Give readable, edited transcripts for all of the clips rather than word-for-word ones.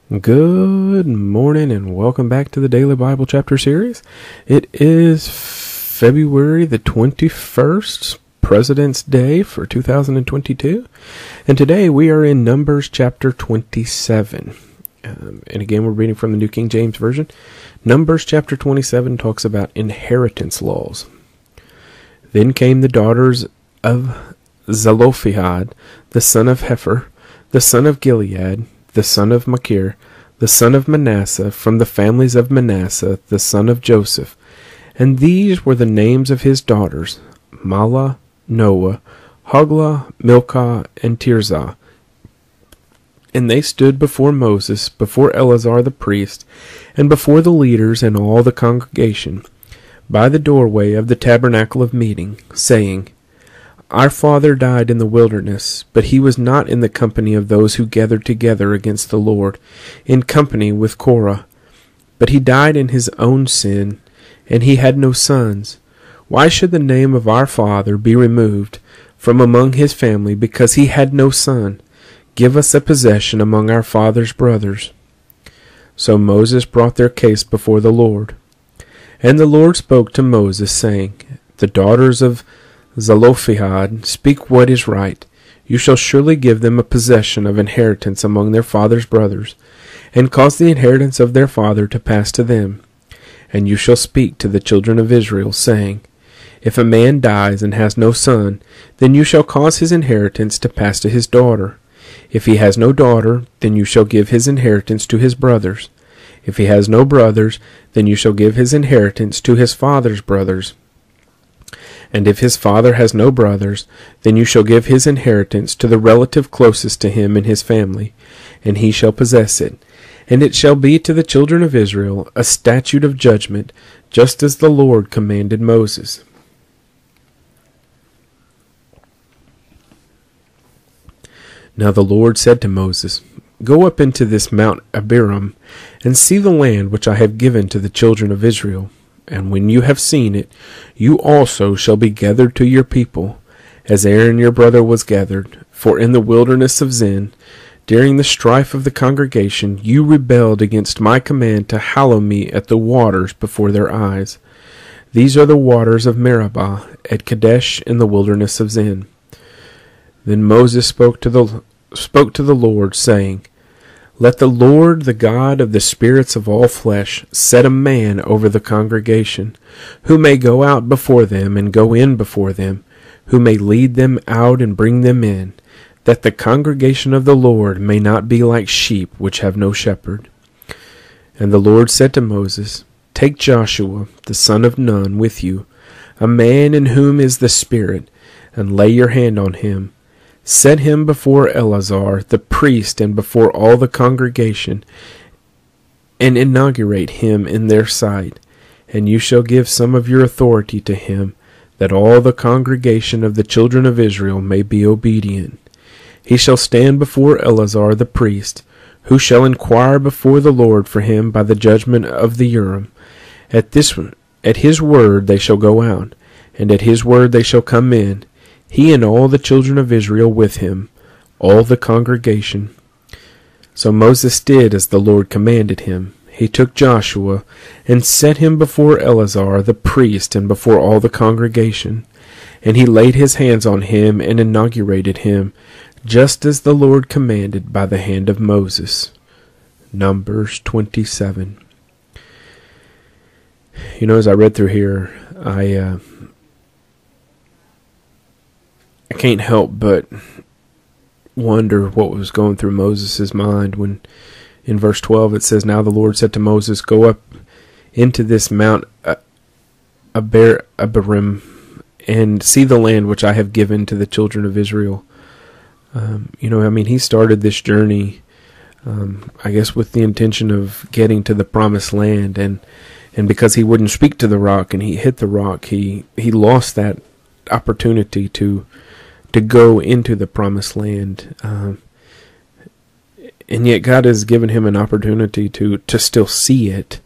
Good morning and welcome back to the Daily Bible Chapter Series. It is February the 21st, President's Day for 2022. And today we are in Numbers chapter 27. And again, we're reading from the New King James Version. Numbers chapter 27 talks about inheritance laws. Then came the daughters of Zelophehad, the son of Hepher, the son of Gilead, the son of Machir, the son of Manasseh, from the families of Manasseh, the son of Joseph. And these were the names of his daughters, Mahlah, Noah, Hoglah, Milcah, and Tirzah. And they stood before Moses, before Eleazar the priest, and before the leaders and all the congregation, by the doorway of the tabernacle of meeting, saying, Our father died in the wilderness, but he was not in the company of those who gathered together against the Lord, in company with Korah. But he died in his own sin, and he had no sons. Why should the name of our father be removed from among his family, because he had no son? Give us a possession among our father's brothers. So Moses brought their case before the Lord. And the Lord spoke to Moses, saying, The daughters of Zelophehad speak what is right. You shall surely give them a possession of inheritance among their father's brothers, and cause the inheritance of their father to pass to them. And you shall speak to the children of Israel, saying, If a man dies and has no son, then you shall cause his inheritance to pass to his daughter. If he has no daughter, then you shall give his inheritance to his brothers. If he has no brothers, then you shall give his inheritance to his father's brothers. And if his father has no brothers, then you shall give his inheritance to the relative closest to him in his family, and he shall possess it. And it shall be to the children of Israel a statute of judgment, just as the Lord commanded Moses. Now the Lord said to Moses, Go up into this Mount Abiram, and see the land which I have given to the children of Israel. And when you have seen it, you also shall be gathered to your people, as Aaron your brother was gathered. For in the wilderness of Zin, during the strife of the congregation, you rebelled against my command to hallow me at the waters before their eyes. These are the waters of Meribah, at Kadesh in the wilderness of Zin. Then Moses spoke to the Lord, saying, Let the Lord, the God of the spirits of all flesh, set a man over the congregation, who may go out before them and go in before them, who may lead them out and bring them in, that the congregation of the Lord may not be like sheep which have no shepherd. And the Lord said to Moses, Take Joshua, the son of Nun, with you, a man in whom is the Spirit, and lay your hand on him. Set him before Eleazar the priest and before all the congregation, and inaugurate him in their sight. And you shall give some of your authority to him, that all the congregation of the children of Israel may be obedient. He shall stand before Eleazar the priest, who shall inquire before the Lord for him by the judgment of the Urim. At his word they shall go out, and at his word they shall come in, he and all the children of Israel with him, all the congregation. So Moses did as the Lord commanded him. He took Joshua, and set him before Eleazar the priest and before all the congregation. And he laid his hands on him and inaugurated him, just as the Lord commanded by the hand of Moses. Numbers 27. As I read through here, I can't help but wonder what was going through Moses' mind when in verse 12 it says, Now the Lord said to Moses, Go up into this Mount Abiram and see the land which I have given to the children of Israel. He started this journey, I guess with the intention of getting to the promised land, and because he wouldn't speak to the rock and he hit the rock, he lost that opportunity to go into the promised land, and yet God has given him an opportunity to still see it,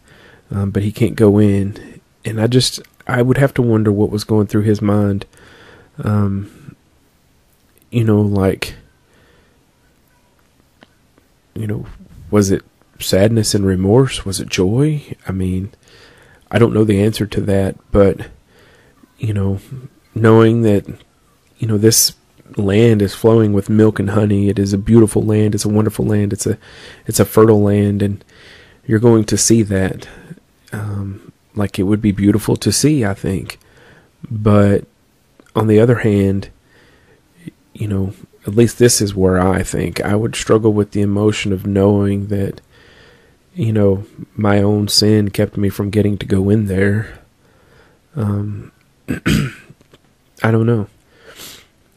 but he can't go in. And I would have to wonder what was going through his mind. Was it sadness and remorse? Was it joy? I mean, I don't know the answer to that, but, knowing that, this land is flowing with milk and honey. It is a beautiful land. It's a wonderful land. It's a fertile land, and you're going to see that. Like it would be beautiful to see, I think. But on the other hand, at least this is where I think I would struggle with the emotion of knowing that, my own sin kept me from getting to go in there. I don't know.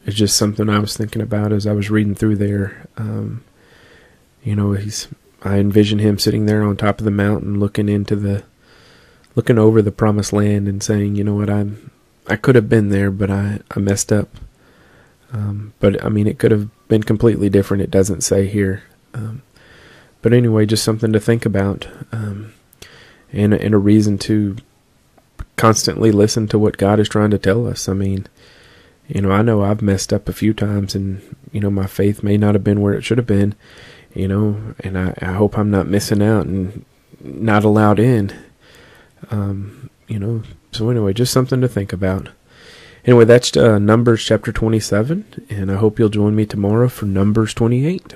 It's just something I was thinking about as I was reading through there. I envision him sitting there on top of the mountain, looking over the promised land and saying, you know what, I could have been there, but I messed up. But I mean, it could have been completely different. It doesn't say here. But anyway, just something to think about, and a reason to constantly listen to what God is trying to tell us. I mean, I know I've messed up a few times, and, my faith may not have been where it should have been, and I hope I'm not missing out and not allowed in, so anyway, just something to think about. Anyway, that's Numbers chapter 27, and I hope you'll join me tomorrow for Numbers 28.